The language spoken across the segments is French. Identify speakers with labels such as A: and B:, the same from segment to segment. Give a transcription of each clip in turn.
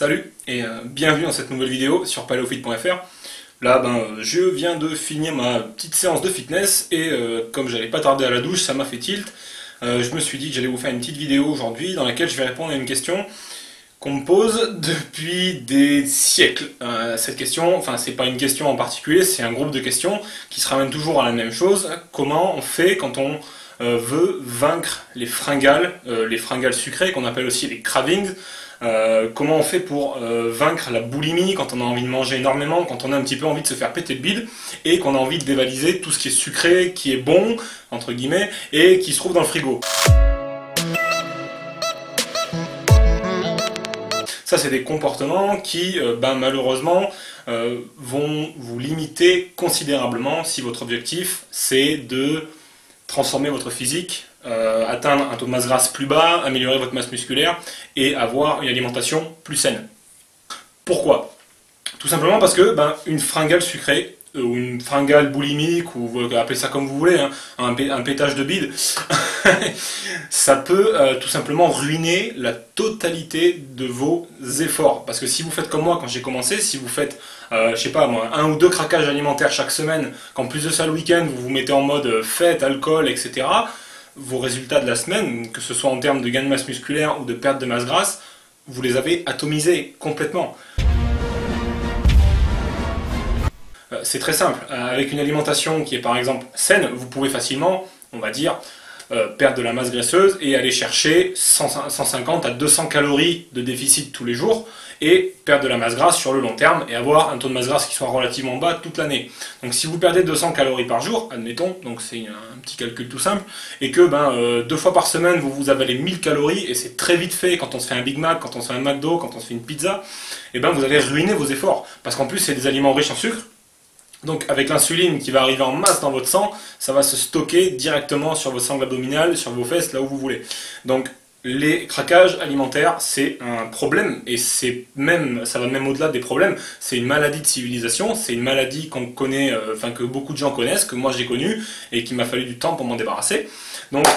A: Salut et bienvenue dans cette nouvelle vidéo sur paleofit.fr. Là, je viens de finir ma petite séance de fitness et comme j'allais pas tarder à la douche, ça m'a fait tilt. Je me suis dit que j'allais vous faire une petite vidéo aujourd'hui dans laquelle je vais répondre à une question qu'on me pose depuis des siècles. Cette question, enfin c'est pas une question en particulier, c'est un groupe de questions qui se ramènent toujours à la même chose. Comment on fait quand on veut vaincre les fringales sucrées qu'on appelle aussi les cravings? Comment on fait pour vaincre la boulimie quand on a envie de manger énormément, quand on a un petit peu envie de se faire péter le bide et qu'on a envie de dévaliser tout ce qui est sucré, qui est bon, entre guillemets, et qui se trouve dans le frigo. Ça, c'est des comportements qui, malheureusement, vont vous limiter considérablement si votre objectif, c'est de transformer votre physique, atteindre un taux de masse grasse plus bas, améliorer votre masse musculaire et avoir une alimentation plus saine. Pourquoi? Tout simplement parce que une fringale sucrée, ou une fringale boulimique, ou vous appelez ça comme vous voulez, hein, un pétage de bide, ça peut tout simplement ruiner la totalité de vos efforts. Parce que si vous faites comme moi quand j'ai commencé, si vous faites, je sais pas moi, 1 ou 2 craquages alimentaires chaque semaine, qu'en plus de ça le week-end vous vous mettez en mode fête, alcool, etc., vos résultats de la semaine, que ce soit en termes de gain de masse musculaire ou de perte de masse grasse, vous les avez atomisés complètement. C'est très simple, avec une alimentation qui est par exemple saine, vous pouvez facilement, on va dire, perdre de la masse graisseuse et aller chercher 150 à 200 calories de déficit tous les jours et perdre de la masse grasse sur le long terme et avoir un taux de masse grasse qui soit relativement bas toute l'année. Donc si vous perdez 200 calories par jour, admettons, donc c'est un petit calcul tout simple, et que 2 fois par semaine vous avalez 1000 calories, et c'est très vite fait quand on se fait un Big Mac, quand on se fait un McDo, quand on se fait une pizza, et vous allez ruiner vos efforts, parce qu'en plus c'est des aliments riches en sucre. Donc avec l'insuline qui va arriver en masse dans votre sang, ça va se stocker directement sur vos sangles abdominales, sur vos fesses, là où vous voulez. Donc les craquages alimentaires, c'est un problème, et ça va même au-delà des problèmes. C'est une maladie de civilisation, c'est une maladie qu'on connaît, que beaucoup de gens connaissent, que moi j'ai connu, et qu'il m'a fallu du temps pour m'en débarrasser. Donc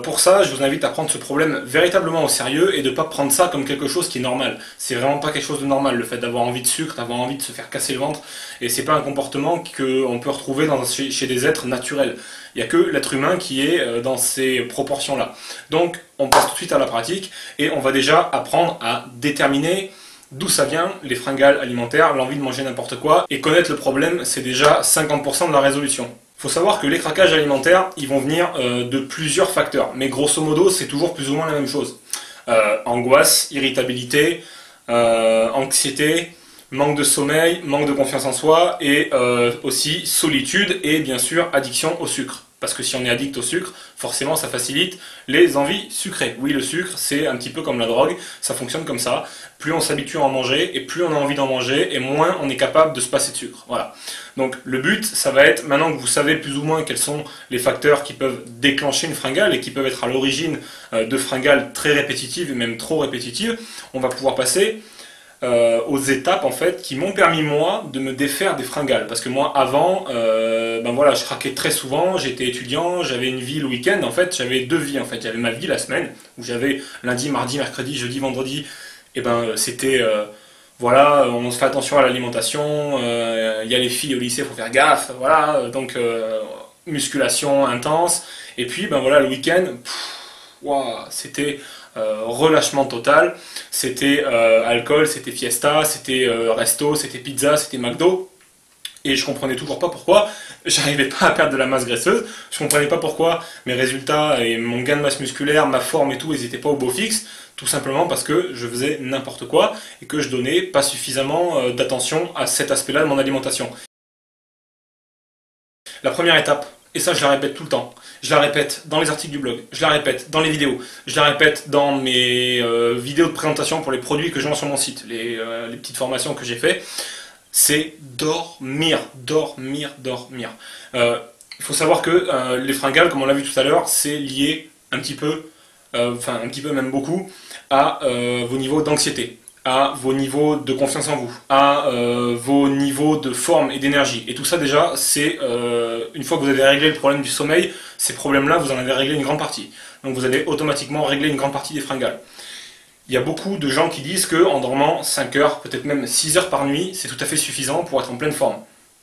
A: pour ça, je vous invite à prendre ce problème véritablement au sérieux et de ne pas prendre ça comme quelque chose qui est normal. C'est vraiment pas quelque chose de normal, le fait d'avoir envie de sucre, d'avoir envie de se faire casser le ventre, et c'est pas un comportement qu'on peut retrouver chez des êtres naturels. Il n'y a que l'être humain qui est dans ces proportions-là. Donc on passe tout de suite à la pratique et on va déjà apprendre à déterminer d'où ça vient, les fringales alimentaires, l'envie de manger n'importe quoi, et connaître le problème, c'est déjà 50% de la résolution. Il faut savoir que les craquages alimentaires, ils vont venir de plusieurs facteurs, mais grosso modo, c'est toujours plus ou moins la même chose. Angoisse, irritabilité, anxiété, manque de sommeil, manque de confiance en soi, et aussi solitude et bien sûr addiction au sucre. Parce que si on est addict au sucre, forcément ça facilite les envies sucrées. Oui, le sucre, c'est un petit peu comme la drogue, ça fonctionne comme ça. Plus on s'habitue à en manger, et plus on a envie d'en manger, et moins on est capable de se passer de sucre. Voilà. Donc le but, ça va être, maintenant que vous savez plus ou moins quels sont les facteurs qui peuvent déclencher une fringale, et qui peuvent être à l'origine de fringales très répétitives, et même trop répétitives, on va pouvoir passer aux étapes en fait qui m'ont permis moi de me défaire des fringales, parce que moi avant je craquais très souvent, j'étais étudiant, j'avais une vie le week-end, en fait j'avais 2 vies en fait, j'avais ma vie la semaine où j'avais lundi, mardi, mercredi, jeudi, vendredi, et c'était voilà, on se fait attention à l'alimentation, il y a les filles au lycée, faut faire gaffe, voilà, donc musculation intense, et puis le week-end, c'était relâchement total, c'était alcool, c'était fiesta, c'était resto, c'était pizza, c'était McDo, et je comprenais toujours pas pourquoi j'arrivais pas à perdre de la masse graisseuse, je comprenais pas pourquoi mes résultats et mon gain de masse musculaire, ma forme et tout, ils étaient pas au beau fixe, tout simplement parce que je faisais n'importe quoi et que je donnais pas suffisamment d'attention à cet aspect-là de mon alimentation. La première étape, et ça je la répète tout le temps, je la répète dans les articles du blog, je la répète dans les vidéos, je la répète dans mes vidéos de présentation pour les produits que je vends sur mon site, les petites formations que j'ai fait, c'est dormir, dormir, dormir. Il faut savoir que les fringales, comme on l'a vu tout à l'heure, c'est lié un petit peu, un petit peu même beaucoup, à vos niveaux d'anxiété, à vos niveaux de confiance en vous, à vos niveaux de forme et d'énergie. Et tout ça déjà, c'est une fois que vous avez réglé le problème du sommeil, ces problèmes-là, vous en avez réglé une grande partie. Donc vous allez automatiquement régler une grande partie des fringales. Il y a beaucoup de gens qui disent qu'en dormant 5 heures, peut-être même 6 heures par nuit, c'est tout à fait suffisant pour être en pleine forme.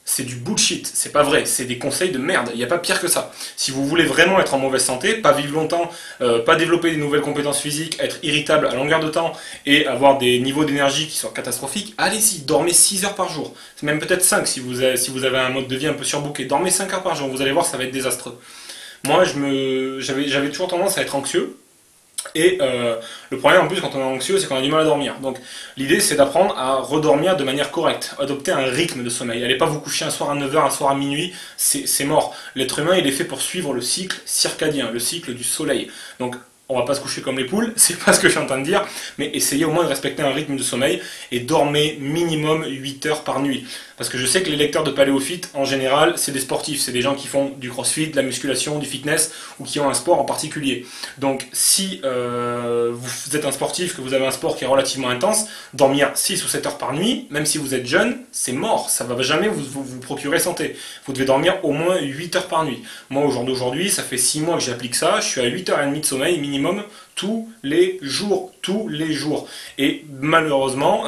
A: C'est du bullshit, c'est pas vrai, c'est des conseils de merde, il n'y a pas pire que ça. Si vous voulez vraiment être en mauvaise santé, pas vivre longtemps, pas développer des nouvelles compétences physiques, être irritable à longueur de temps et avoir des niveaux d'énergie qui soient catastrophiques, allez-y, dormez 6 heures par jour. C'est même peut-être 5 si vous avez un mode de vie un peu surbooké. Dormez 5 heures par jour, vous allez voir, ça va être désastreux. Moi, j'avais toujours tendance à être anxieux. Et le problème en plus quand on est anxieux, c'est qu'on a du mal à dormir. Donc l'idée c'est d'apprendre à redormir de manière correcte, adopter un rythme de sommeil. Allez pas vous coucher un soir à 9 heures, un soir à minuit, c'est mort. L'être humain il est fait pour suivre le cycle circadien, le cycle du soleil. Donc on va pas se coucher comme les poules, c'est pas ce que je suis en train de dire, mais essayez au moins de respecter un rythme de sommeil et dormez minimum 8 heures par nuit. Parce que je sais que les lecteurs de Paléophyte, en général, c'est des sportifs, c'est des gens qui font du crossfit, de la musculation, du fitness, ou qui ont un sport en particulier. Donc si vous êtes un sportif, que vous avez un sport qui est relativement intense, dormir 6 ou 7 heures par nuit, même si vous êtes jeune, c'est mort, ça va jamais vous procurer santé. Vous devez dormir au moins 8 heures par nuit. Moi, au jour d'aujourd'hui, ça fait 6 mois que j'applique ça, je suis à 8h30 de sommeil minimum, tous les jours. Et malheureusement,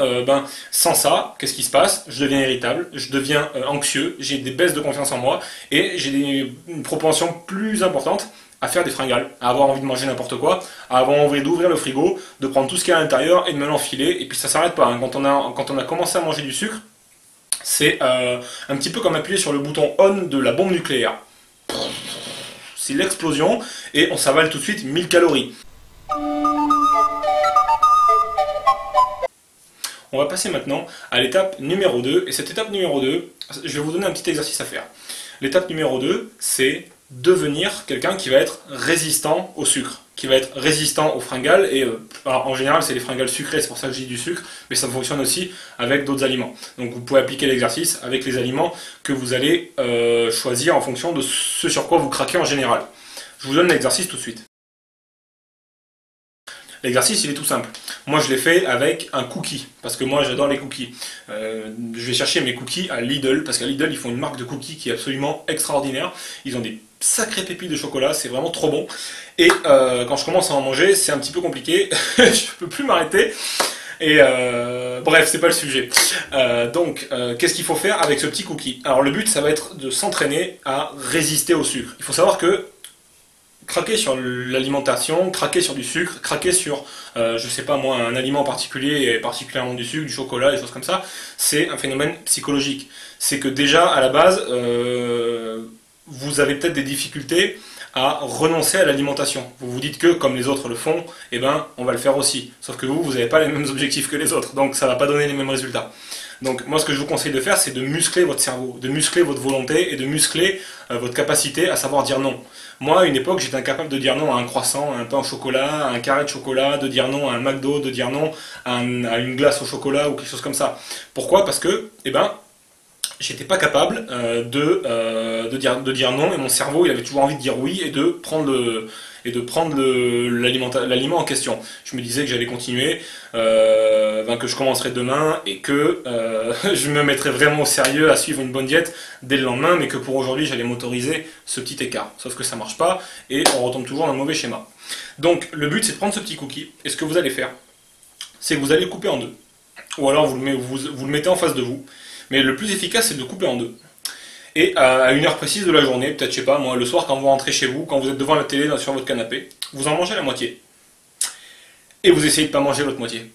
A: sans ça, qu'est-ce qui se passe? Je deviens irritable, je deviens anxieux, j'ai des baisses de confiance en moi et j'ai une propension plus importante à faire des fringales, à avoir envie de manger n'importe quoi, à avoir envie d'ouvrir le frigo, de prendre tout ce qu'il y a à l'intérieur et de me l'enfiler. Et puis ça s'arrête pas, hein. Quand on a commencé à manger du sucre, c'est un petit peu comme appuyer sur le bouton on de la bombe nucléaire. C'est l'explosion et on s'avale tout de suite 1000 calories. On va passer maintenant à l'étape numéro 2. Et cette étape numéro 2, je vais vous donner un petit exercice à faire. L'étape numéro 2, c'est devenir quelqu'un qui va être résistant au sucre, qui va être résistant aux fringales. Et alors, en général, c'est les fringales sucrées, c'est pour ça que je dis du sucre, mais ça fonctionne aussi avec d'autres aliments. Donc vous pouvez appliquer l'exercice avec les aliments que vous allez choisir en fonction de ce sur quoi vous craquez en général. Je vous donne l'exercice tout de suite. L'exercice, il est tout simple. Moi, je l'ai fait avec un cookie, parce que moi, j'adore les cookies. Je vais chercher mes cookies à Lidl, parce qu'à Lidl, ils font une marque de cookies qui est absolument extraordinaire. Ils ont des sacrées pépites de chocolat, c'est vraiment trop bon. Et quand je commence à en manger, c'est un petit peu compliqué. Je peux plus m'arrêter. Et bref, c'est pas le sujet. Qu'est-ce qu'il faut faire avec ce petit cookie? Alors, le but, ça va être de s'entraîner à résister au sucre. Il faut savoir que craquer sur l'alimentation, craquer sur du sucre, craquer sur, je sais pas moi, un aliment particulier, et particulièrement du sucre, du chocolat, des choses comme ça, c'est un phénomène psychologique. C'est que déjà, à la base, vous avez peut-être des difficultés à renoncer à l'alimentation. Vous vous dites que, comme les autres le font, eh ben, on va le faire aussi. Sauf que vous n'avez pas les mêmes objectifs que les autres, donc ça va pas donner les mêmes résultats. Donc moi, ce que je vous conseille de faire, c'est de muscler votre cerveau, de muscler votre volonté et de muscler votre capacité à savoir dire non. Moi, à une époque, j'étais incapable de dire non à un croissant, à un pain au chocolat, à un carré de chocolat, de dire non à un McDo, de dire non à une glace au chocolat ou quelque chose comme ça. Pourquoi? Parce que, j'étais pas capable de dire non et mon cerveau, il avait toujours envie de dire oui et de prendre l'aliment en question. Je me disais que j'allais continuer, que je commencerais demain et que je me mettrais vraiment au sérieux à suivre une bonne diète dès le lendemain, mais que pour aujourd'hui j'allais m'autoriser ce petit écart. Sauf que ça marche pas et on retombe toujours dans le mauvais schéma. Donc le but c'est de prendre ce petit cookie et ce que vous allez faire, c'est que vous allez le couper en deux. Ou alors vous le mettez en face de vous. Mais le plus efficace c'est de le couper en deux. Et à une heure précise de la journée, peut-être, je sais pas, moi, le soir, quand vous rentrez chez vous, quand vous êtes devant la télé, sur votre canapé, vous en mangez la moitié. Et vous essayez de pas manger l'autre moitié.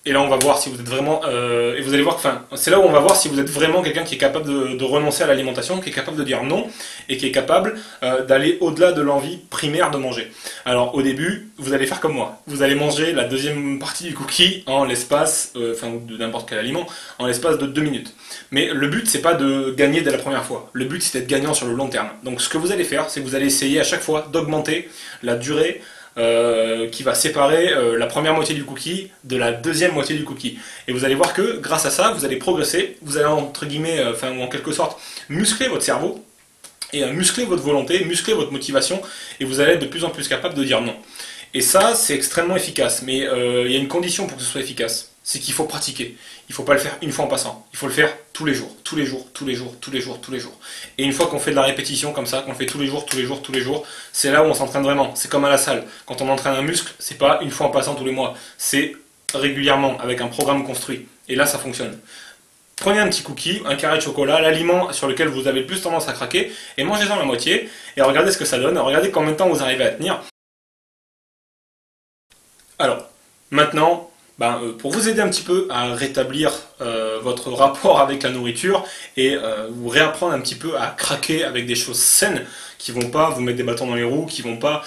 A: Et là, on va voir si vous êtes vraiment... et vous allez voir que, c'est là où on va voir si vous êtes vraiment quelqu'un qui est capable de renoncer à l'alimentation, qui est capable de dire non, et qui est capable d'aller au-delà de l'envie primaire de manger. Alors, au début, vous allez faire comme moi. Vous allez manger la deuxième partie du cookie en l'espace, ou de n'importe quel aliment, en l'espace de 2 minutes. Mais le but, c'est pas de gagner dès la première fois. Le but, c'est d'être gagnant sur le long terme. Donc, ce que vous allez faire, c'est que vous allez essayer à chaque fois d'augmenter la durée qui va séparer la première moitié du cookie de la deuxième moitié du cookie. Et vous allez voir que grâce à ça, vous allez progresser, vous allez entre guillemets, ou en quelque sorte, muscler votre cerveau, et muscler votre volonté, muscler votre motivation, et vous allez être de plus en plus capable de dire non. Et ça, c'est extrêmement efficace, mais il y a une condition pour que ce soit efficace. c'est qu'il faut pratiquer. Il ne faut pas le faire une fois en passant. Il faut le faire tous les jours, tous les jours, tous les jours, tous les jours, tous les jours. Et une fois qu'on fait de la répétition comme ça, qu'on le fait tous les jours, tous les jours, tous les jours, c'est là où on s'entraîne vraiment. C'est comme à la salle. Quand on entraîne un muscle, c'est pas une fois en passant tous les mois. C'est régulièrement, avec un programme construit. Et là, ça fonctionne. Prenez un petit cookie, un carré de chocolat, l'aliment sur lequel vous avez le plus tendance à craquer, et mangez-en la moitié, et regardez ce que ça donne, regardez combien de temps vous arrivez à tenir. Alors, maintenant, pour vous aider un petit peu à rétablir votre rapport avec la nourriture et vous réapprendre un petit peu à craquer avec des choses saines qui vont pas vous mettre des bâtons dans les roues, qui vont pas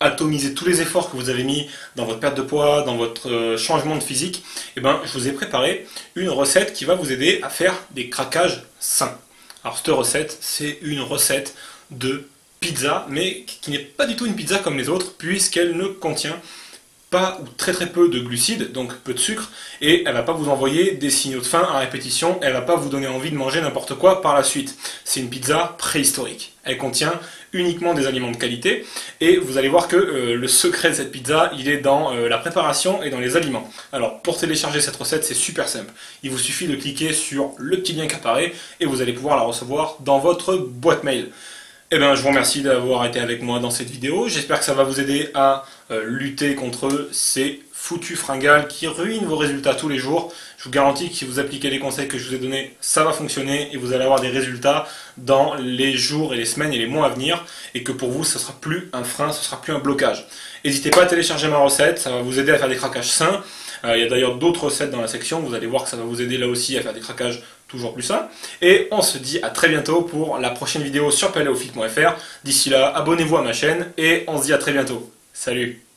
A: atomiser tous les efforts que vous avez mis dans votre perte de poids, dans votre changement de physique, je vous ai préparé une recette qui va vous aider à faire des craquages sains. Alors cette recette, c'est une recette de pizza, mais qui n'est pas du tout une pizza comme les autres, puisqu'elle ne contient pas ou très peu de glucides, donc peu de sucre, et elle va pas vous envoyer des signaux de faim à répétition, elle va pas vous donner envie de manger n'importe quoi par la suite. C'est une pizza préhistorique. Elle contient uniquement des aliments de qualité, et vous allez voir que le secret de cette pizza, il est dans la préparation et dans les aliments. Alors, pour télécharger cette recette, c'est super simple. Il vous suffit de cliquer sur le petit lien qui apparaît, et vous allez pouvoir la recevoir dans votre boîte mail. Je vous remercie d'avoir été avec moi dans cette vidéo. J'espère que ça va vous aider à lutter contre ces foutus fringales qui ruinent vos résultats tous les jours. Je vous garantis que si vous appliquez les conseils que je vous ai donnés, ça va fonctionner et vous allez avoir des résultats dans les jours et les semaines et les mois à venir, et que pour vous, ce ne sera plus un frein, ce ne sera plus un blocage. N'hésitez pas à télécharger ma recette, ça va vous aider à faire des craquages sains. Il y a d'ailleurs d'autres recettes dans la section, vous allez voir que ça va vous aider là aussi à faire des craquages toujours plus sains. Et on se dit à très bientôt pour la prochaine vidéo sur paleofit.fr. D'ici là, abonnez-vous à ma chaîne et on se dit à très bientôt. Salut!